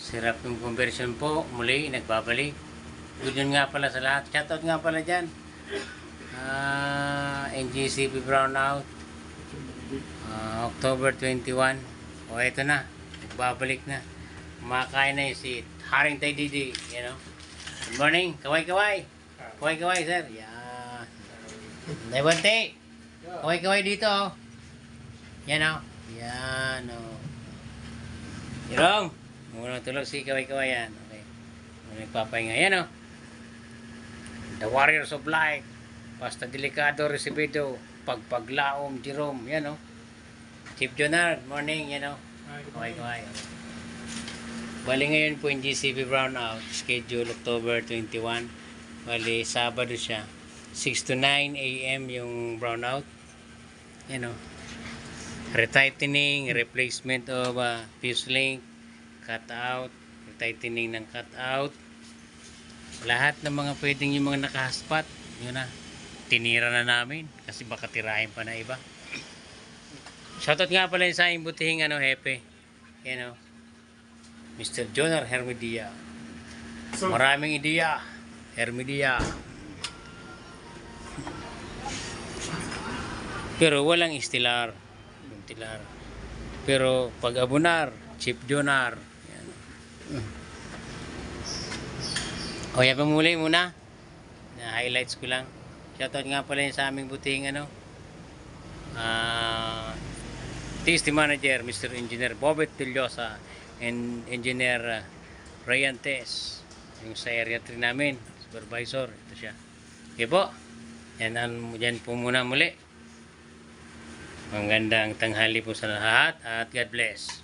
Sarap yung conversion po. Muli, nagbabalik. Good yun nga pala sa lahat. Shoutout nga pala dyan. NGCP Brownout. October 21. O, eto na. Nagbabalik na. Kumakain na yung si Haring Tay Didi. You know? Good morning. Kaway-kaway. Kaway-kaway, sir. Yan. Daibante. Kaway-kaway dito, oh. Yan, oh. Yan, oh. Irong. Muna tulog si Kaway-kaway yan. Okay. Nagpapahinga. Yan, oh. The Warriors of Light. Basta delikado, resibido. Pagpaglaom, Jerome. Yan, oh. Chief Jonard. Morning, yan, oh. Kaway-kaway. Bali ngayon po yung GCP Brownout. Schedule October 21. Bali, Sabado siya. 6 to 9 a.m. yung brownout. Yan, oh. Retightening, replacement of fuse link, cutout, retightening ng cutout. Lahat ng mga pwedeng yung mga nakahaspat, yun na. Tinira na namin kasi baka tirahin pa na iba. Shoutout nga pala sa aking butihing hepe. Yan, oh. Mr. Jonar Hermedia. Maraming ideya. Hermedia. Pero walang istilar. Pero pag abunar, Chief Jonar. Yan. O yan pa muli muna. Na-highlights ko lang. Shoutout nga pala sa aming butihing TST Manager, Mr. Engineer Bobet Tillosa and Engineer Ryan Tess. Yung sa area 3 namin, supervisor. Ito siya. Okay po. Yan po muna muli. Magandang tanghali po sa lahat at God bless.